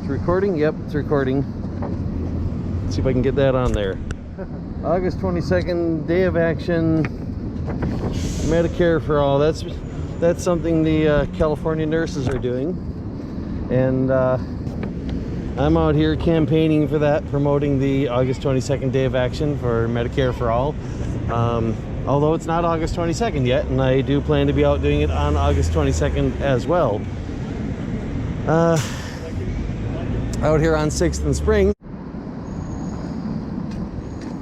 It's recording? Yep, it's recording. Let's see if I can get that on there. August 22nd, Day of Action, Medicare for All. That's something the California nurses are doing. And I'm out here campaigning for that, promoting the August 22nd Day of Action for Medicare for All. Although it's not August 22nd yet, and I do plan to be out doing it on August 22nd as well. Out here on 6th and Spring.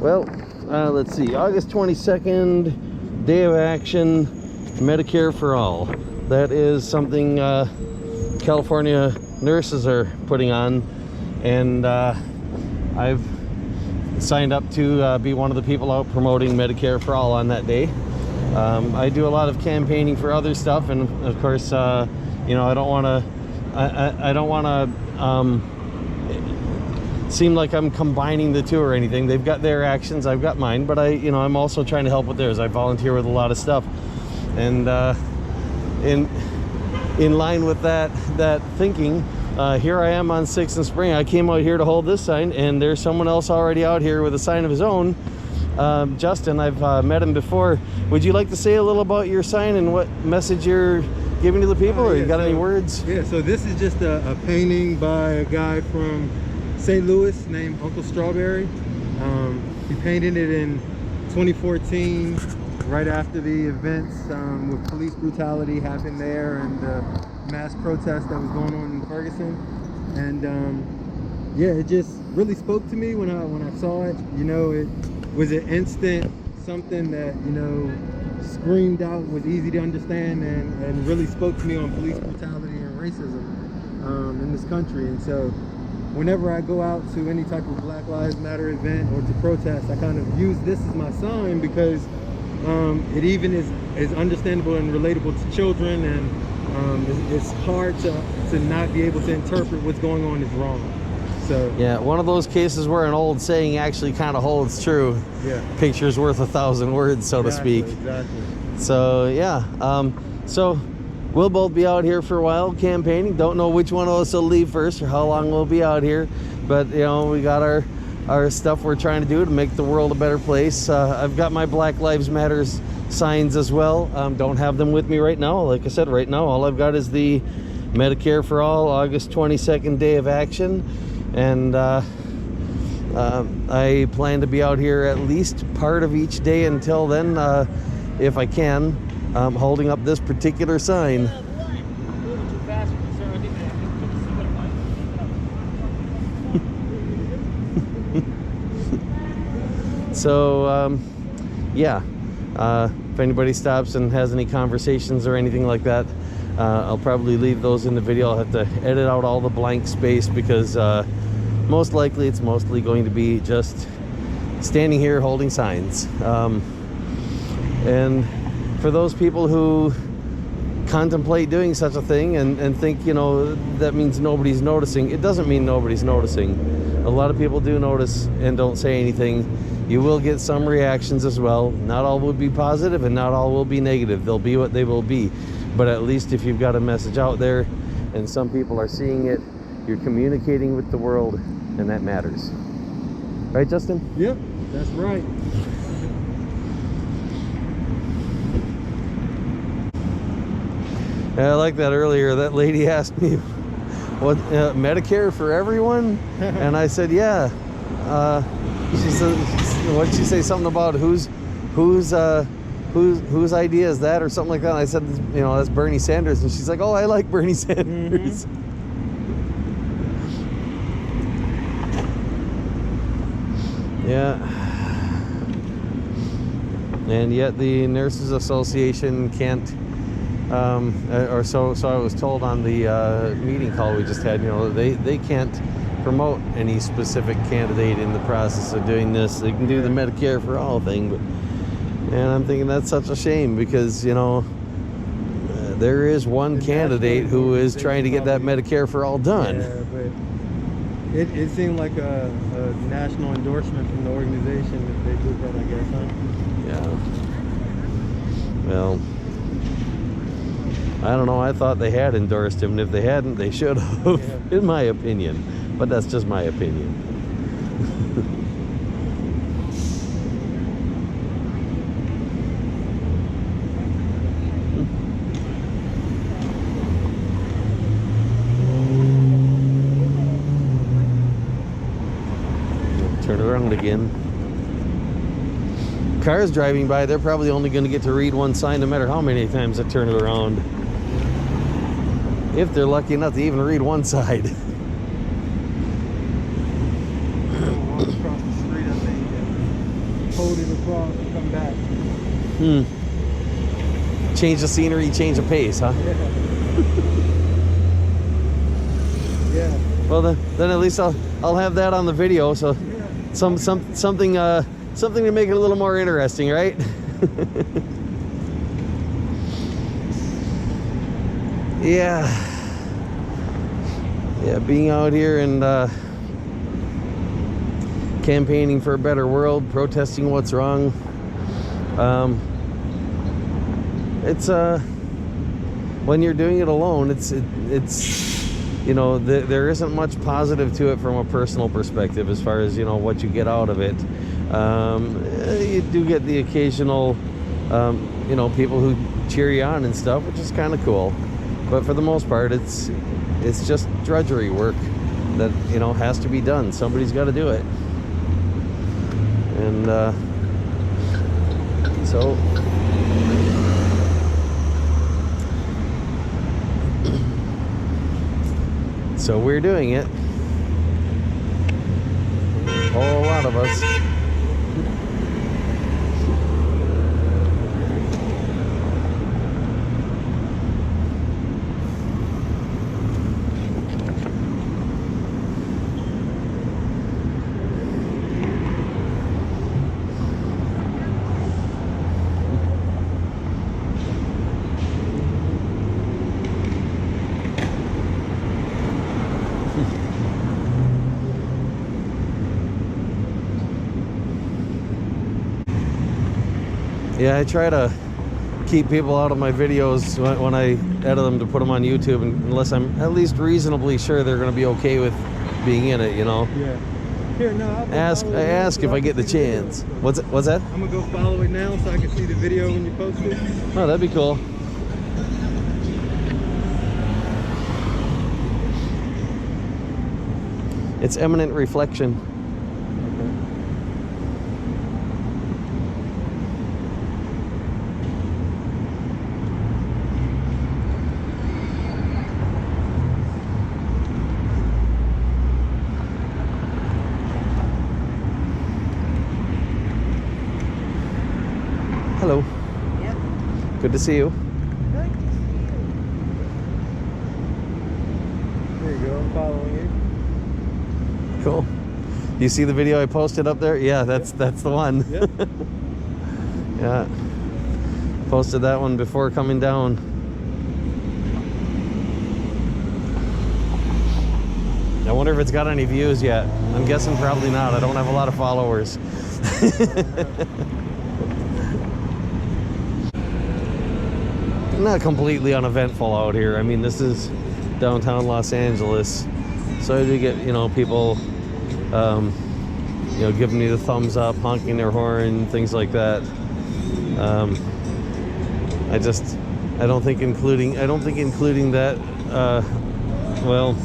Well, let's see, August 22nd, Day of Action, Medicare for All. That is something California nurses are putting on, and I've signed up to be one of the people out promoting Medicare for All on that day. I do a lot of campaigning for other stuff, and of course, you know, I don't want to seem like I'm combining the two or anything. They've got their actions, I've got mine, but I'm also trying to help with theirs. I volunteer with a lot of stuff, and in line with that thinking, here I am on 6th and Spring. I came out here to hold this sign, and there's someone else already out here with a sign of his own. Justin, I've met him before. Would you like to say a little about your sign and what message you're giving to the people, or you got any words? Yeah, so this is just a painting by a guy from St. Louis named Uncle Strawberry. He painted it in 2014, right after the events with police brutality happened there, and the mass protest that was going on in Ferguson. And yeah, it just really spoke to me when I saw it. You know, it was an instant something that, you know, screamed out, was easy to understand, and really spoke to me on police brutality and racism in this country. And so whenever I go out to any type of Black Lives Matter event or to protest, I kind of use this as my sign, because it even is understandable and relatable to children, and it's hard to not be able to interpret what's going on is wrong. So yeah, one of those cases where an old saying actually kind of holds true. Yeah, picture's worth 1,000 words, so to speak. Exactly. So yeah, so we'll both be out here for a while campaigning. Don't know which one of us will leave first or how long we'll be out here, but you know, we got our stuff we're trying to do to make the world a better place. I've got my Black Lives Matter signs as well. Don't have them with me right now. Like I said, right now all I've got is the Medicare for All August 22nd Day of Action, and I plan to be out here at least part of each day until then, if I can, holding up this particular sign. So yeah, if anybody stops and has any conversations or anything like that, I'll probably leave those in the video. I'll have to edit out all the blank space, because most likely it's mostly going to be just standing here holding signs. And for those people who contemplate doing such a thing and think, you know, that means nobody's noticing, it doesn't mean nobody's noticing. A lot of people do notice and don't say anything. You will get some reactions as well. Not all will be positive, and not all will be negative. They'll be what they will be. But at least if you've got a message out there and some people are seeing it, you're communicating with the world, and that matters. Right, Justin? Yep, that's right. I like that earlier. That lady asked me, what, Medicare for everyone? And I said, yeah. She said, what did she say? Something about whose idea is that, or something like that? And I said, you know, that's Bernie Sanders. And she's like, oh, I like Bernie Sanders. Mm-hmm. Yeah. And yet the Nurses Association can't, or so I was told on the meeting call we just had, you know, they can't promote any specific candidate in the process of doing this. They can do the Medicare for All thing, but, and I'm thinking that's such a shame, because, you know, there is one candidate who is trying to get that Medicare for All done. Yeah, but it seemed like a national endorsement from the organization if they did that, I guess, huh? Yeah. Well, I don't know, I thought they had endorsed him, and if they hadn't, they should have, in my opinion. But that's just my opinion. Turn around again. Cars driving by, they're probably only going to get to read one sign no matter how many times I turn it around. If they're lucky enough to even read one side. Walk across the street, I think, and hold it across and come back. Change the scenery, change the pace, huh? Yeah. Yeah. Well, then at least I'll have that on the video, so something to make it a little more interesting, right? Yeah, being out here and campaigning for a better world, protesting what's wrong. It's when you're doing it alone, it's you know, there isn't much positive to it from a personal perspective as far as, you know, what you get out of it. You do get the occasional you know, people who cheer you on and stuff, which is kind of cool. But for the most part, it's just drudgery work that, you know, has to be done. Somebody's got to do it. And so we're doing it. A whole lot of us. Yeah, I try to keep people out of my videos when I edit them to put them on YouTube, unless I'm at least reasonably sure they're going to be okay with being in it, you know. Yeah. Here, no, I ask if I get the chance. What's that? I'm gonna go follow it now so I can see the video when you post it. Oh, that'd be cool. It's eminent reflection. Hello. Yep. Good to see you. Good to see you. There you go, I'm following you. Cool. You see the video I posted up there? Yeah, that's the one. Yep. Yeah. Posted that one before coming down. I wonder if it's got any views yet. I'm guessing probably not. I don't have a lot of followers. Not completely uneventful out here. I mean, this is downtown Los Angeles, so I do get, you know, people you know, giving me the thumbs up, honking their horn, things like that. I don't think including that well,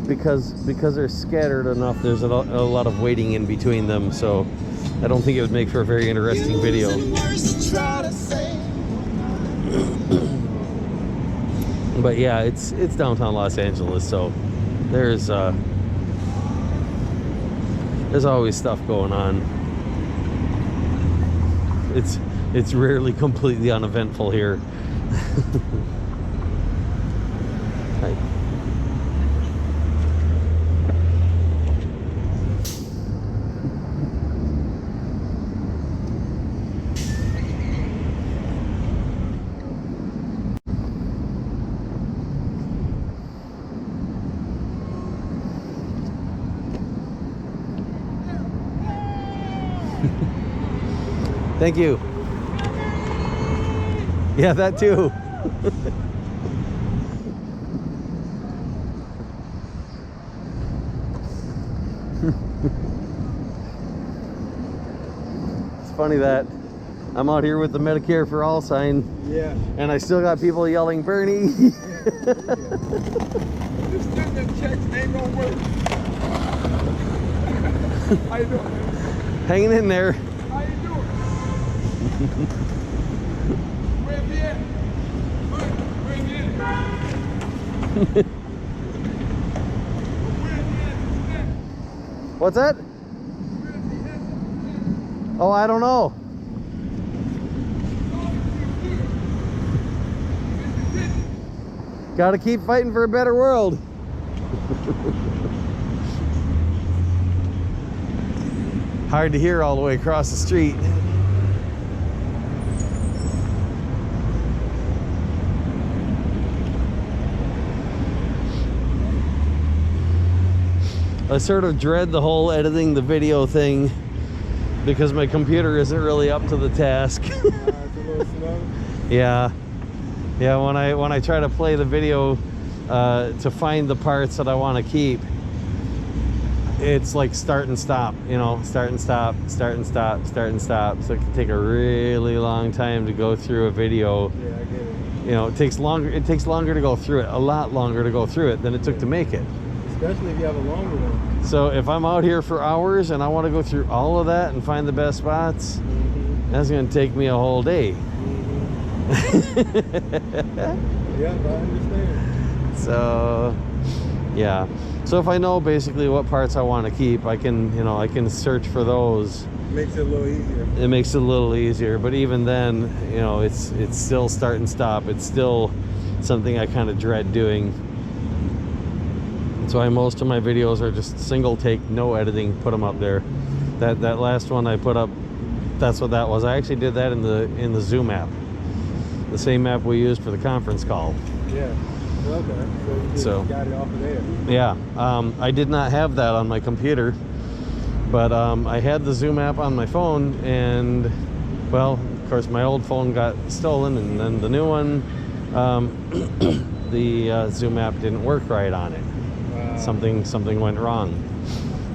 because they're scattered enough, there's a lot of waiting in between them, so I don't think it would make for a very interesting video. But yeah, it's downtown Los Angeles, so there's always stuff going on. It's rarely completely uneventful here. Hi. Thank you. Yeah, that too. It's funny that I'm out here with the Medicare for All sign, Yeah. and I still got people yelling, Bernie. This stimulus checks ain't gonna work. How you doing? Hanging in there. How you doing? Where you at? Where you at? What's that? Oh, I don't know. Gotta keep fighting for a better world. Hard to hear all the way across the street. I sort of dread the whole editing the video thing because my computer isn't really up to the task. It's a little slow. Yeah, when I try to play the video to find the parts that I want to keep, it's like start and stop, you know, start and stop, start and stop, start and stop. So it can take a really long time to go through a video. Yeah, I get it. You know, it takes longer to go through it, a lot longer to go through it than it took to make it. Especially if you have a longer one. So if I'm out here for hours and I want to go through all of that and find the best spots, that's going to take me a whole day. Yeah, I understand. So yeah, so if I know basically what parts I want to keep, I can, you know, I can search for those. Makes it a little easier. It makes it a little easier, but even then, you know, it's still start and stop. It's still something I kind of dread doing. That's why most of my videos are just single take, no editing, put them up there. That last one I put up, that's what that was. I actually did that in the Zoom app, the same app we used for the conference call. Yeah. Okay. So you just got it off of there. Yeah. I did not have that on my computer, but I had the Zoom app on my phone, and well, of course my old phone got stolen, and then the new one, the Zoom app didn't work right on it. Something went wrong.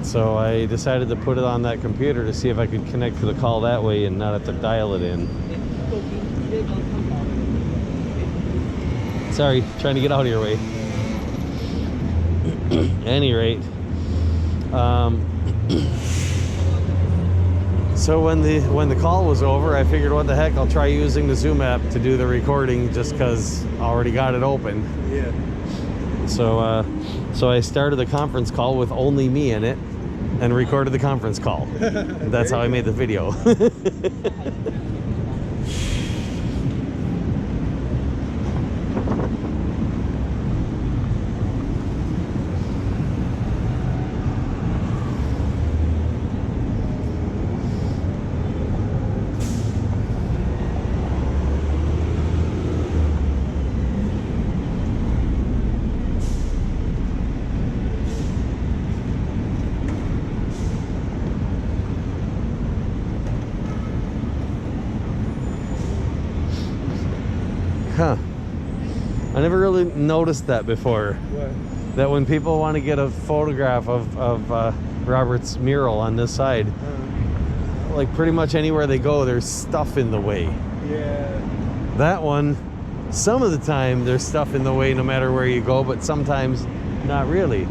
So I decided to put it on that computer to see if I could connect to the call that way and not have to dial it in. Sorry, trying to get out of your way. Any rate, so when the call was over, I figured, what the heck, I'll try using the Zoom app to do the recording just because I already got it open. Yeah. So I started the conference call with only me in it and recorded the conference call. That's how I made the video. Huh. I never really noticed that before. What? That when people want to get a photograph of Robert's mural on this side, like pretty much anywhere they go, there's stuff in the way. Yeah. That one, some of the time there's stuff in the way no matter where you go, but sometimes not really.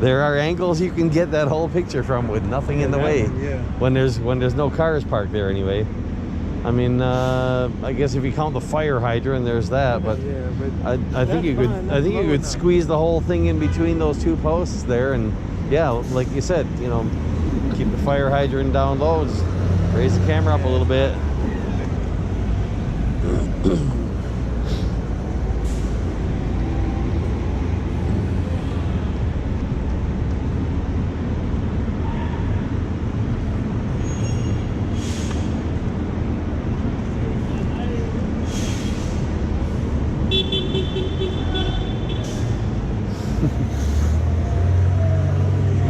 There are angles you can get that whole picture from with nothing in the way. Yeah. When there's no cars parked there anyway. I mean, I guess if you count the fire hydrant, there's that. But yeah, but I think you could squeeze the whole thing in between those two posts there, and yeah, like you said, you know, keep the fire hydrant down low, just raise the camera up a little bit.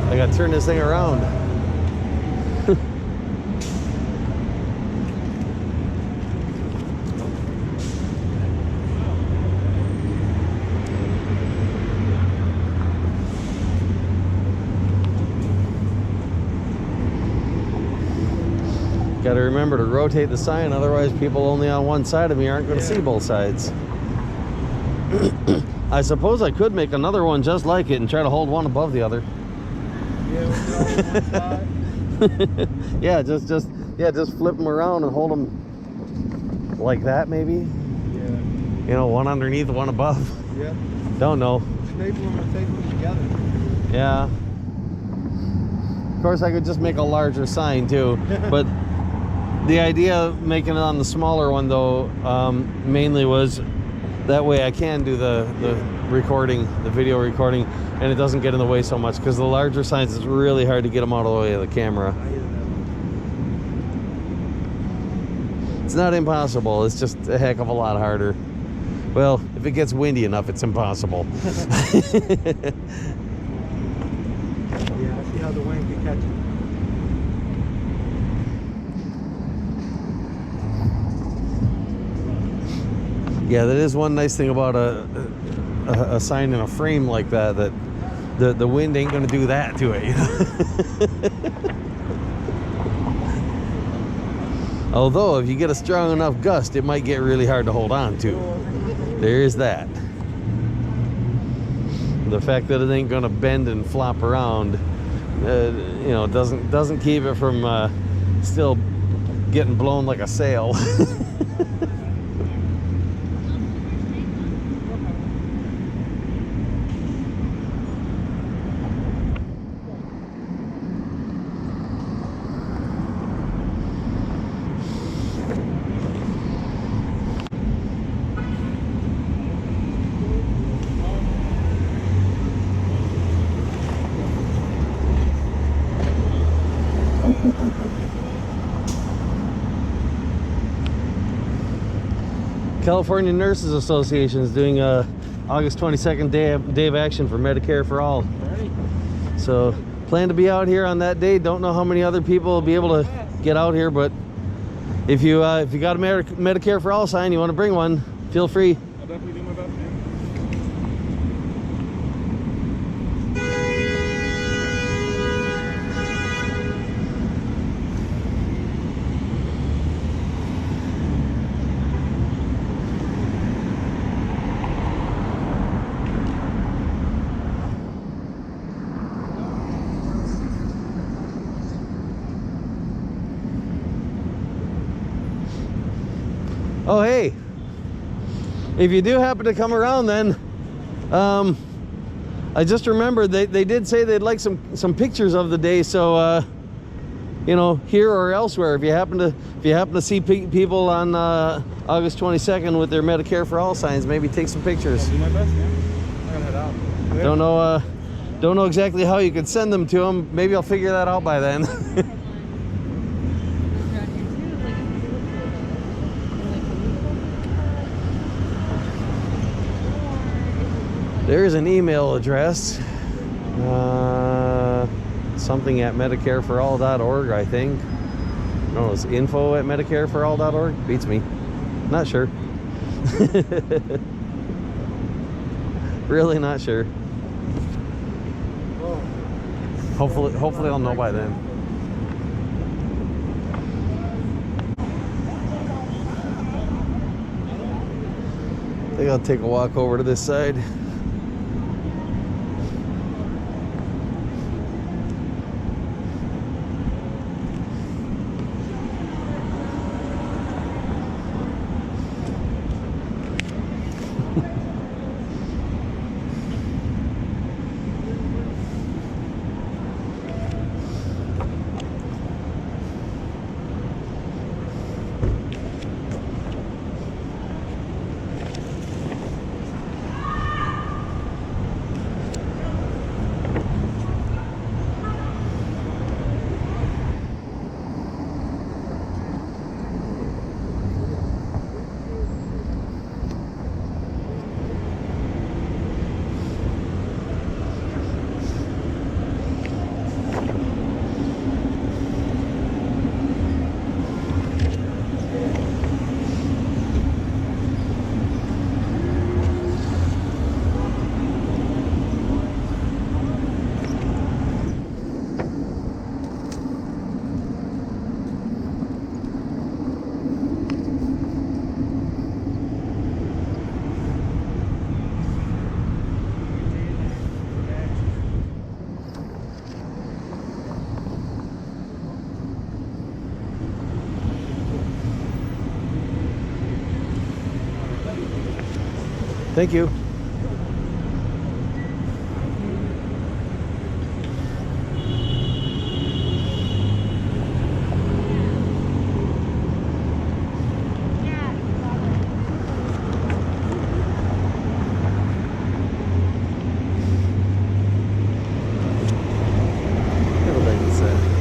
I gotta turn this thing around. Got to remember to rotate the sign, otherwise people only on one side of me aren't going to see both sides. I suppose I could make another one just like it and try to hold one above the other. Yeah, one side. Yeah, just flip them around and hold them like that, maybe. Yeah. You know, one underneath, one above. Yeah. Don't know. Staple them or tape them together. Yeah. Of course, I could just make a larger sign too, but the idea of making it on the smaller one though, mainly was that way I can do the recording, the video recording, and it doesn't get in the way so much, because the larger signs, it's really hard to get them out of the way of the camera. It's not impossible, it's just a heck of a lot harder. Well, if it gets windy enough, it's impossible. Yeah, I see how the wind can catch it. Yeah, that is one nice thing about a sign in a frame like that, that the wind ain't gonna do that to it, you know? Although, if you get a strong enough gust, it might get really hard to hold on to. There is that. The fact that it ain't gonna bend and flop around, you know, doesn't keep it from still getting blown like a sail. California Nurses Association is doing August 22nd day of action for Medicare for all. So plan to be out here on that day. Don't know how many other people will be able to get out here, but if you got a Medicare for all sign, you want to bring one, feel free. I'll definitely do my best, man. Oh, hey, if you do happen to come around then, I just remembered they did say they'd like some pictures of the day, so you know, here or elsewhere, if you happen to see people on August 22nd with their Medicare for all signs, maybe take some pictures. I'll do my best, man. I'm gonna head out. Don't know exactly how you could send them to them. Maybe I'll figure that out by then. There's an email address, something at medicareforall.org, I think. No, it's info@medicareforall.org. Beats me. Not sure. Really not sure. Hopefully I'll know by then. I think I'll take a walk over to this side. Thank you. What did I just say?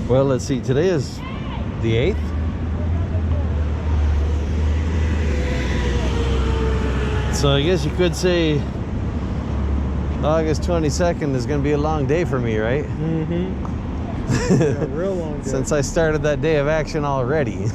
Well, let's see. Today is the 8th. So I guess you could say August 22nd is going to be a long day for me, right? Mm-hmm. Yeah, a real long day. Since I started that day of action already.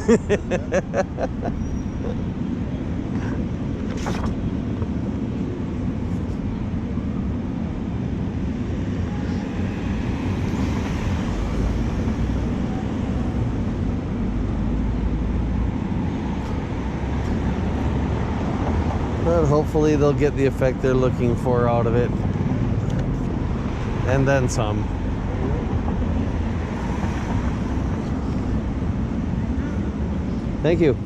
But hopefully they'll get the effect they're looking for out of it. And then some. Thank you.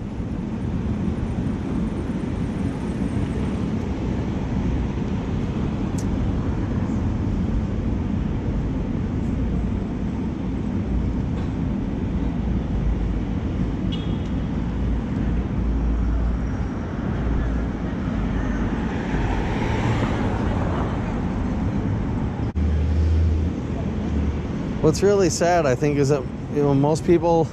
What's really sad, I think, is that most people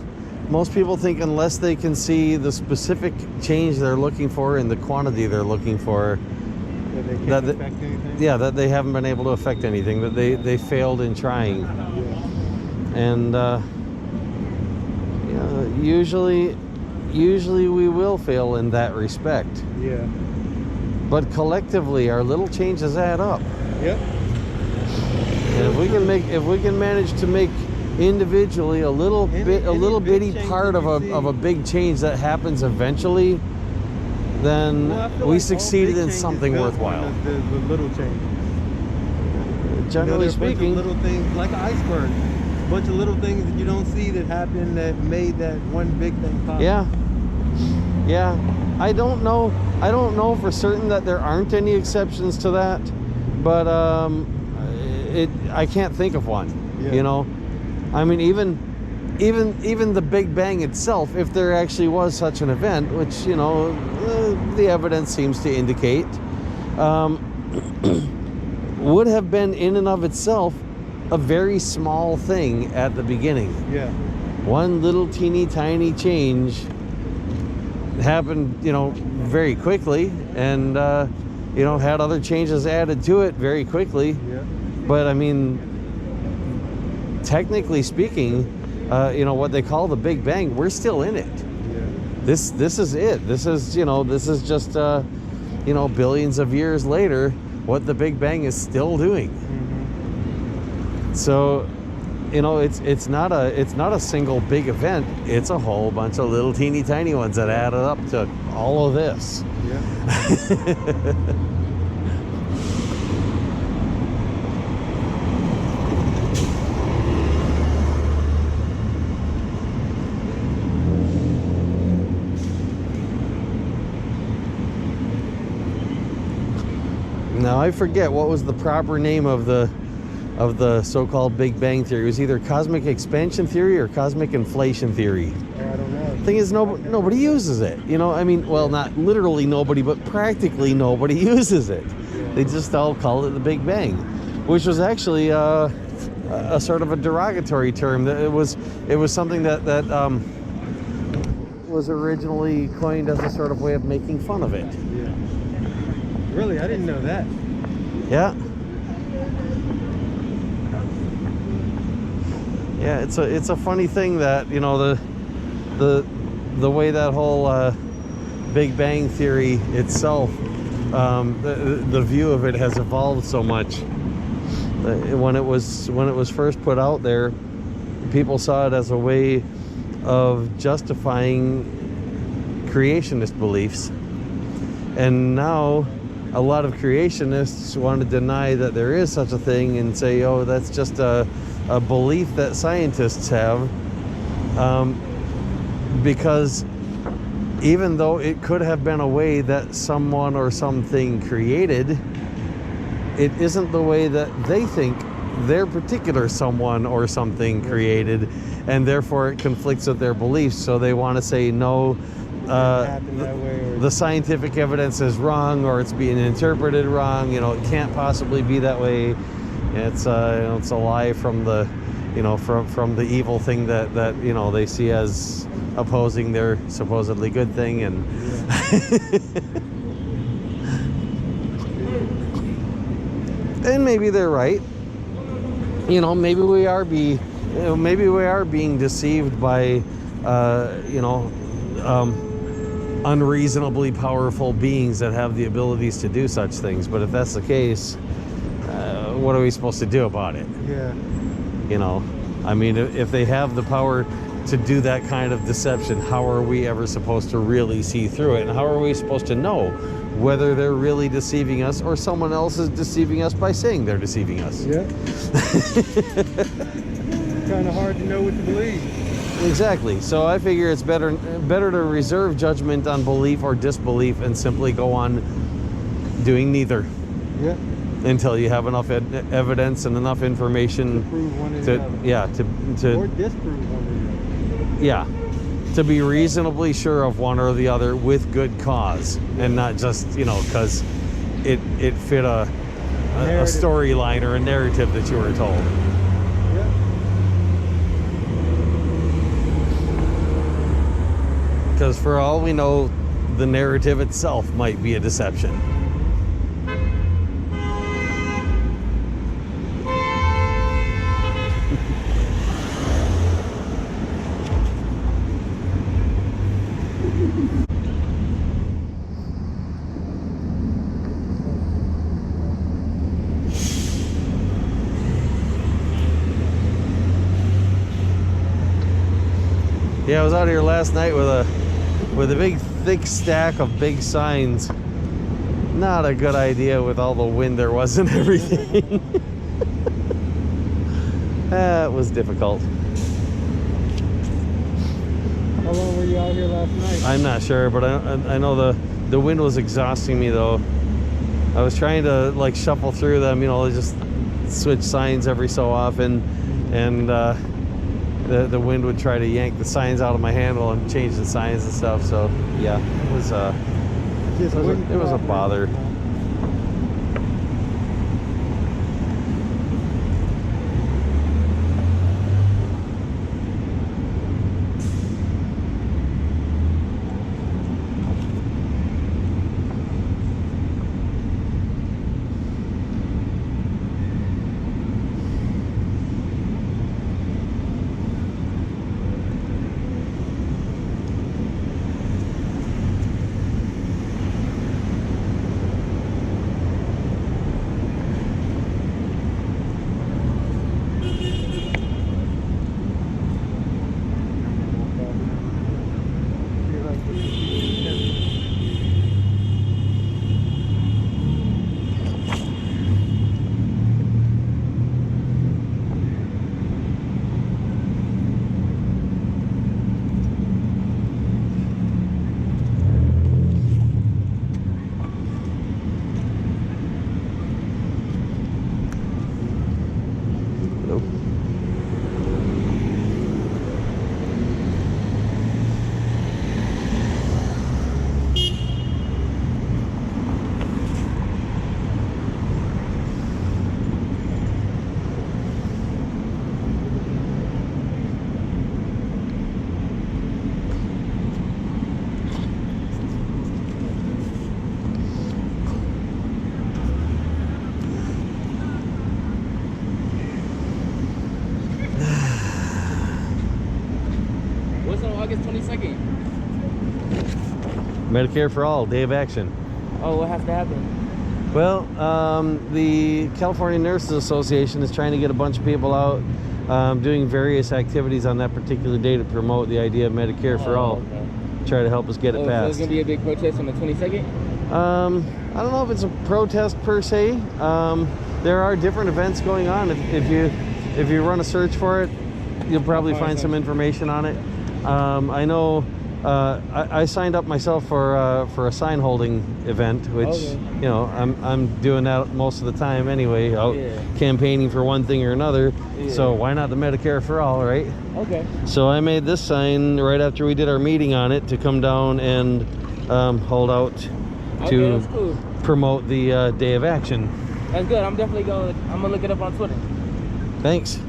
think unless they can see the specific change they're looking for in the quantity they're looking for, that they can't affect anything. Yeah, that they haven't been able to affect anything, that they failed in trying. Yeah. And usually we will fail in that respect. Yeah. But collectively, our little changes add up. Yep. And if we can manage to make individually a little bitty part of a big change that happens eventually, then we succeeded in something worthwhile. The little change. Generally speaking, little things like an iceberg. A bunch of little things that you don't see that happen that made that one big thing possible. Yeah. I don't know for certain that there aren't any exceptions to that, but I can't think of one. Yeah. You know, I mean, even the Big Bang itself, if there actually was such an event, which, you know, the evidence seems to indicate, would have been in and of itself a very small thing at the beginning. Yeah. One little teeny tiny change happened, you know, very quickly, and you know, had other changes added to it very quickly. Yeah. But I mean, technically speaking, you know, what they call the Big Bang, we're still in it. Yeah. This is it. This is, you know, this is just you know, billions of years later, what the Big Bang is still doing. Mm-hmm. So, you know, it's not a single big event. It's a whole bunch of little teeny tiny ones that added up to all of this. Yeah. Now I forget what was the proper name of the so-called Big Bang theory. It was either cosmic expansion theory or cosmic inflation theory. I don't know. Thing is, nobody uses it. You know, I mean, well, not literally nobody, but practically nobody uses it. They just all call it the Big Bang, which was actually a sort of a derogatory term. That it was something that was originally coined as a sort of way of making fun of it. Yeah. Really, I didn't know that. Yeah. Yeah, it's a funny thing that, you know, the way that whole Big Bang theory itself, the view of it has evolved so much. When it was first put out there, people saw it as a way of justifying creationist beliefs, and now a lot of creationists want to deny that there is such a thing and say, oh, that's just a belief that scientists have, because even though it could have been a way that someone or something created, it isn't the way that they think their particular someone or something created, and therefore it conflicts with their beliefs. So they want to say, no, the scientific evidence is wrong, or it's being interpreted wrong. You know, it can't possibly be that way. It's you know, it's a lie from the, you know, from the evil thing that you know, they see as opposing their supposedly good thing. And and maybe they're right. You know, maybe we are being deceived by you know, unreasonably powerful beings that have the abilities to do such things. But if that's the case, what are we supposed to do about it? Yeah. You know, I mean, if they have the power to do that kind of deception, how are we ever supposed to really see through it? And how are we supposed to know whether they're really deceiving us or someone else is deceiving us by saying they're deceiving us? Yeah. Kind of hard to know what to believe. Exactly. So I figure it's better to reserve judgment on belief or disbelief and simply go on doing neither. Yeah. Until you have enough evidence and enough information to prove one or to, the other. yeah, to or disprove one or the other. Yeah, to be reasonably sure of one or the other with good cause, and not just, you know, because it fit a storyline or a narrative that you were told. Yeah. Because for all we know, the narrative itself might be a deception. Yeah, I was out here last night with a big thick stack of big signs. Not a good idea with all the wind there was and everything. It was difficult. How long were you out here last night? I'm not sure, but I know the wind was exhausting me though. I was trying to like shuffle through them, you know, just switch signs every so often, and the wind would try to yank the signs out of my handle and change the signs and stuff. So yeah, it was a bother. What's on August 22nd? Medicare for all, day of action. Oh, what has to happen? Well, the California Nurses Association is trying to get a bunch of people out doing various activities on that particular day to promote the idea of Medicare for all. Okay. Try to help us get it So passed. it's going to be a big protest on the 22nd? I don't know if it's a protest per se. There are different events going on. If you run a search for it, you'll probably find some information on it. I know I signed up myself for a sign holding event, which you know I'm doing that most of the time anyway, out campaigning for one thing or another. So why not the Medicare for all, right? Okay. So I made this sign right after we did our meeting on it to come down and hold out to that's cool. promote the day of action. That's good. I'm gonna look it up on Twitter. Thanks.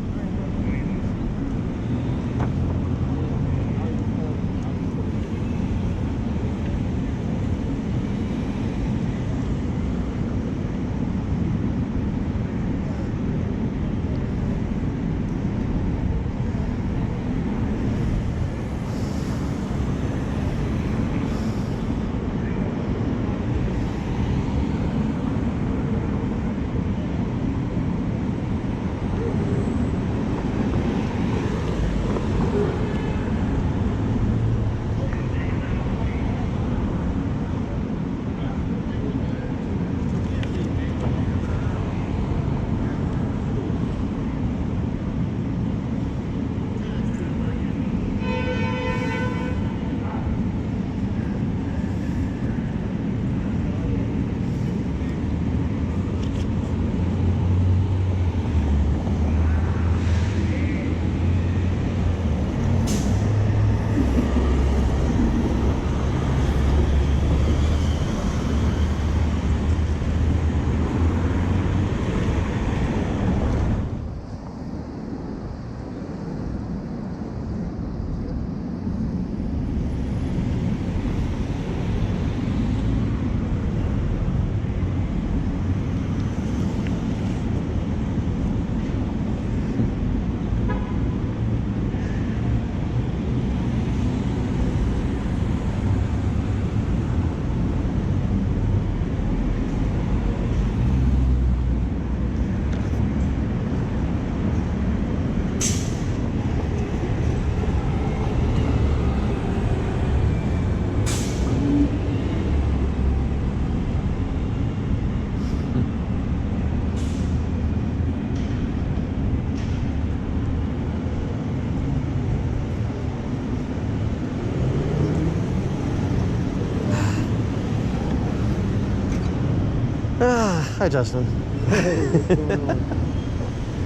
Hi, Justin. Hey, what's going on?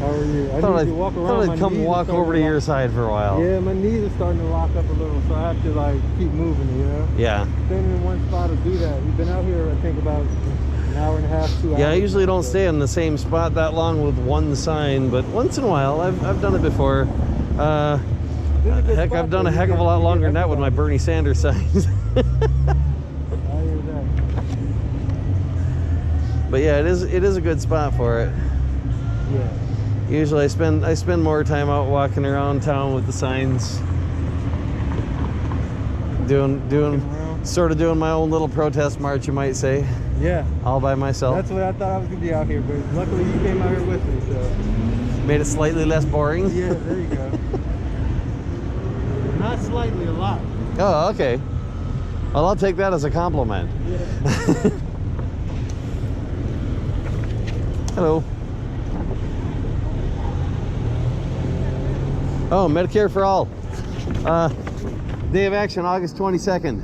How are you? I Thought need I'd, to walk around. thought My I'd come knees are walk starting over to lock- your side for a while. Yeah, my knees are starting to lock up a little, so I have to like keep moving, you know? Yeah. Standing in one spot will do that. We've been out here, I think, about an hour and a half, 2 hours. Yeah, I usually now, don't so- stay in the same spot that long with one sign, but once in a while, I've done it before. This is a good Heck, spot, I've done though. a You heck of a get- lot you longer get than that with my everybody. Bernie Sanders signs. I hear that. But yeah, it is a good spot for it. Yeah. Usually I spend more time out walking around town with the signs, doing around. sort of doing my own little protest march, you might say, Yeah. all by myself. That's what I thought I was gonna be out here, but luckily you came out here with me, so Made it slightly less boring. yeah, there you go. Not slightly, a lot. Oh, okay. Well, I'll take that as a compliment. Yeah. Hello. Oh, Medicare for all. Day of action, August 22nd.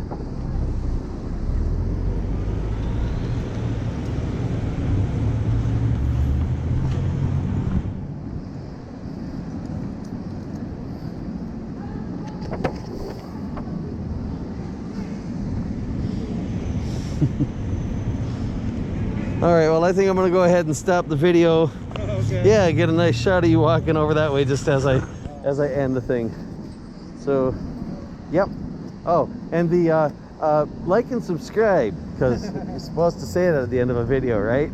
All right, well, I think I'm gonna go ahead and stop the video. Okay. Yeah, get a nice shot of you walking over that way just as I end the thing. So, yep. Oh, and the like and subscribe, because you're supposed to say that at the end of a video, right?